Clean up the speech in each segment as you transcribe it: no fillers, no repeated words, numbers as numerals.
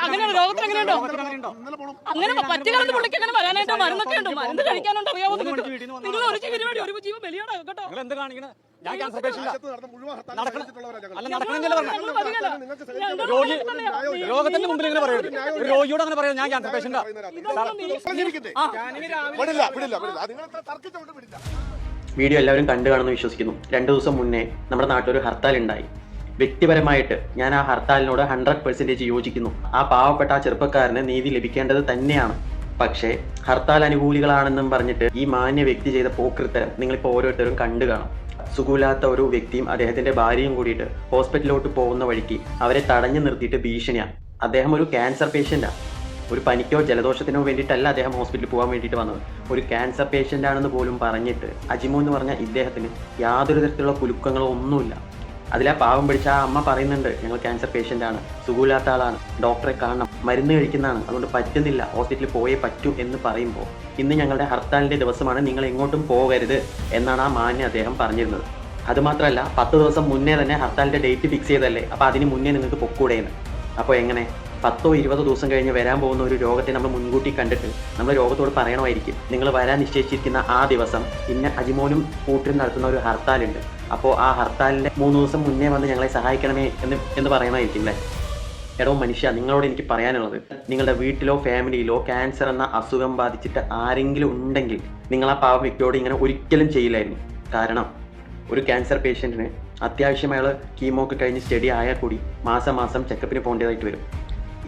അങ്ങനെ രോഗത്തിന് എങ്ങനെയുണ്ടോ അങ്ങനെ പറ്റുകാലത്ത് പുള്ളിക്ക് എങ്ങനെ വരാനായിട്ട് മരുന്നൊക്കെ ഉണ്ടോ മരുന്ന് കഴിക്കാനുണ്ട് അറിയാമോ നിങ്ങൾ ഒരു ജീവൻ ബലിയാണ് കേട്ടോ. ഞാൻ ക്യാൻസർ പേഷ്യന്റ് രോഗത്തിന്റെ മുമ്പിൽ ഇങ്ങനെ പറയരുത്. ഒരു രോഗിയോട് അങ്ങനെ പറയാം ഞാൻ ക്യാൻസർ പേഷ്യന്റ്. വീഡിയോ എല്ലാവരും കണ്ടു കാണുമെന്ന് വിശ്വസിക്കുന്നു. 2 ദിവസം മുന്നേ നമ്മുടെ നാട്ടിലൊരു ഹർത്താൽ ഉണ്ടായി. വ്യക്തിപരമായിട്ട് ഞാൻ ആ ഹർത്താലിനോട് 100% യോജിക്കുന്നു. ആ പാവപ്പെട്ട ആ ചെറുപ്പക്കാരന് നീതി ലഭിക്കേണ്ടത് തന്നെയാണ്. പക്ഷേ ഹർത്താൽ അനുകൂലികളാണെന്നും പറഞ്ഞിട്ട് ഈ മാന്യ വ്യക്തി ചെയ്ത പോക്കൃത്തരം നിങ്ങളിപ്പോൾ ഓരോരുത്തരും കണ്ടു കാണും. സുഖമില്ലാത്ത ഒരു വ്യക്തിയും അദ്ദേഹത്തിന്റെ ഭാര്യയും കൂടിയിട്ട് ഹോസ്പിറ്റലിലോട്ട് പോകുന്ന വഴിക്ക് അവരെ തടഞ്ഞു നിർത്തിയിട്ട് ഭീഷണിയാണ്. അദ്ദേഹം ഒരു ക്യാൻസർ പേഷ്യന്റാണ്. ഒരു പനിക്കോ ജലദോഷത്തിനോ വേണ്ടിയിട്ടല്ല അദ്ദേഹം ഹോസ്പിറ്റലിൽ പോകാൻ വേണ്ടിയിട്ട് വന്നത്. ഒരു ക്യാൻസർ പേഷ്യന്റ് ആണെന്ന് പോലും പറഞ്ഞിട്ട് അജിമോ എന്ന് പറഞ്ഞ ഇദ്ദേഹത്തിന് യാതൊരു തരത്തിലുള്ള കുലുക്കങ്ങളോ ഒന്നുമില്ല. അതിലാ പാവം പിടിച്ച ആ അമ്മ പറയുന്നുണ്ട്, ഞങ്ങൾ ക്യാൻസർ പേഷ്യന്റ് ആണ്, സുഖമില്ലാത്ത ആളാണ്, ഡോക്ടറെ കാണണം, മരുന്ന് കഴിക്കുന്നതാണ്, അതുകൊണ്ട് പറ്റുന്നില്ല, ഹോസ്പിറ്റലിൽ പോയേ പറ്റൂ എന്ന് പറയുമ്പോൾ ഇന്ന് ഞങ്ങളുടെ ഹർത്താലിന്റെ ദിവസമാണ്, നിങ്ങൾ എങ്ങോട്ടും പോകരുത് എന്നാണ് ആ മാന്യ അദ്ദേഹം പറഞ്ഞിരുന്നത്. അതുമാത്രമല്ല 10 ദിവസം മുന്നേ തന്നെ ഹർത്താലിന്റെ ഡേറ്റ് ഫിക്സ് ചെയ്തല്ലേ, അപ്പോൾ അതിന് മുന്നേ നിങ്ങൾക്ക് പൊക്കൂടെയെന്ന്. അപ്പോൾ എങ്ങനെ 10 or 20 ദിവസം കഴിഞ്ഞ് വരാൻ പോകുന്ന ഒരു രോഗത്തെ നമ്മൾ മുൻകൂട്ടി കണ്ടിട്ട് നമ്മൾ രോഗത്തോട് പറയണമായിരിക്കും, നിങ്ങൾ വരാൻ നിശ്ചയിച്ചിരിക്കുന്ന ആ ദിവസം ഇന്ന അജിമോനും കൂട്ടരും നടത്തുന്ന ഒരു ഹർത്താലുണ്ട്, അപ്പോൾ ആ ഹർത്താലിൻ്റെ 3 ദിവസം മുന്നേ വന്ന് ഞങ്ങളെ സഹായിക്കണമേ എന്ന് പറയണമായിരിക്കും അല്ലേ. എടോ മനുഷ്യ, നിങ്ങളോട് എനിക്ക് പറയാനുള്ളത്, നിങ്ങളുടെ വീട്ടിലോ ഫാമിലിയിലോ ക്യാൻസർ എന്ന അസുഖം ബാധിച്ചിട്ട് ആരെങ്കിലും ഉണ്ടെങ്കിൽ നിങ്ങൾ ആ പാവ വ്യക്തിയോട് ഇങ്ങനെ ഒരിക്കലും ചെയ്യില്ലായിരുന്നു. കാരണം ഒരു ക്യാൻസർ പേഷ്യൻറ്റിന് അത്യാവശ്യം അയാൾ കീമോ ഒക്കെ കഴിഞ്ഞ് സ്റ്റഡി ആയാൽ കൂടി മാസം ചെക്കപ്പിന് പോകേണ്ടതായിട്ട് വരും.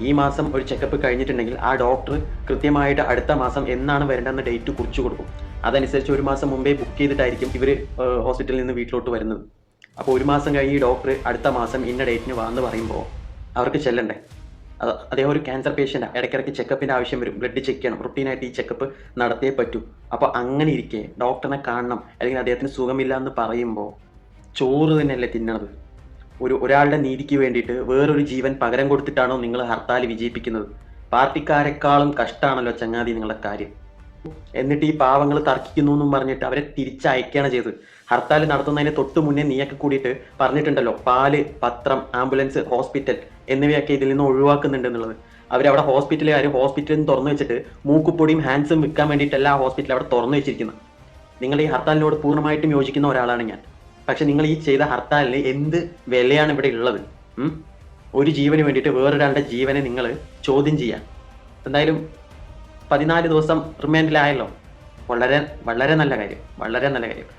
ഈ മാസം ഒരു ചെക്കപ്പ് കഴിഞ്ഞിട്ടുണ്ടെങ്കിൽ ആ ഡോക്ടർ കൃത്യമായിട്ട് അടുത്ത മാസം എന്നാണ് വരേണ്ടതെന്ന് ഡേറ്റ് കുറിച്ച് കൊടുക്കും. അതനുസരിച്ച് 1 മാസം മുമ്പേ ബുക്ക് ചെയ്തിട്ടായിരിക്കും ഇവർ ഹോസ്പിറ്റലിൽ നിന്ന് വീട്ടിലോട്ട് വരുന്നത്. അപ്പോൾ 1 മാസം കഴിഞ്ഞ് ഈ ഡോക്ടർ അടുത്ത മാസം ഇന്ന ഡേറ്റിന് വാന്ന് പറയുമ്പോൾ അവർക്ക് ചെല്ലണ്ടേ? അദ്ദേഹം ഒരു ക്യാൻസർ പേഷ്യൻ്റാണ്, ഇടയ്ക്കിടയ്ക്ക് ചെക്കപ്പിൻ്റെ ആവശ്യം വരും, ബ്ലഡ് ചെക്ക് ചെയ്യണം, റുട്ടീനായിട്ട് ഈ ചെക്കപ്പ് നടത്തിയേ പറ്റൂ. അപ്പോൾ അങ്ങനെ ഇരിക്കെ ഡോക്ടറിനെ കാണണം അല്ലെങ്കിൽ അദ്ദേഹത്തിന് സുഖമില്ല എന്ന് പറയുമ്പോൾ ചോറ് തന്നെയല്ലേ തിന്നണത്? ഒരാളുടെ നീതിക്ക് വേണ്ടിയിട്ട് വേറൊരു ജീവൻ പകരം കൊടുത്തിട്ടാണോ നിങ്ങൾ ഹർത്താൽ വിജയിപ്പിക്കുന്നത്? പാർട്ടിക്കാരെക്കാളും കഷ്ടമാണല്ലോ ചങ്ങാതി നിങ്ങളുടെ കാര്യം. എന്നിട്ട് ഈ പാവങ്ങൾ തർക്കിക്കുന്നു എന്നും പറഞ്ഞിട്ട് അവരെ തിരിച്ചയക്കുകയാണ് ചെയ്തത്. ഹർത്താൽ നടത്തുന്നതിന് തൊട്ട് മുന്നേ നീയൊക്കെ കൂടിയിട്ട് പറഞ്ഞിട്ടുണ്ടല്ലോ, പാല്, പത്രം, ആംബുലൻസ്, ഹോസ്പിറ്റൽ എന്നിവയൊക്കെ ഇതിൽ നിന്ന് ഒഴിവാക്കുന്നുണ്ട് എന്നുള്ളത്. അവരവിടെ ഹോസ്പിറ്റലിൽ തുറന്നു വെച്ചിട്ട് മൂക്കുപ്പൊടിയും ഹാൻഡ്സും വിൽക്കാൻ വേണ്ടിയിട്ടല്ല ആ ഹോസ്പിറ്റൽ അവിടെ തുറന്നു വെച്ചിരിക്കുന്നത്. നിങ്ങൾ ഈ ഹർത്താലിനോട് പൂർണ്ണമായിട്ടും യോജിക്കുന്ന ഒരാളാണ് ഞാൻ. പക്ഷെ നിങ്ങൾ ഈ ചെയ്ത ഹർത്താലിന് എന്ത് വിലയാണ് ഇവിടെ ഉള്ളത്? ഒരു ജീവന് വേണ്ടിയിട്ട് വേറൊരാളുടെ ജീവനെ നിങ്ങൾ ചോദ്യം ചെയ്യാൻ. എന്തായാലും 14 ദിവസം റിമാൻഡിലായല്ലോ, വളരെ നല്ല കാര്യം.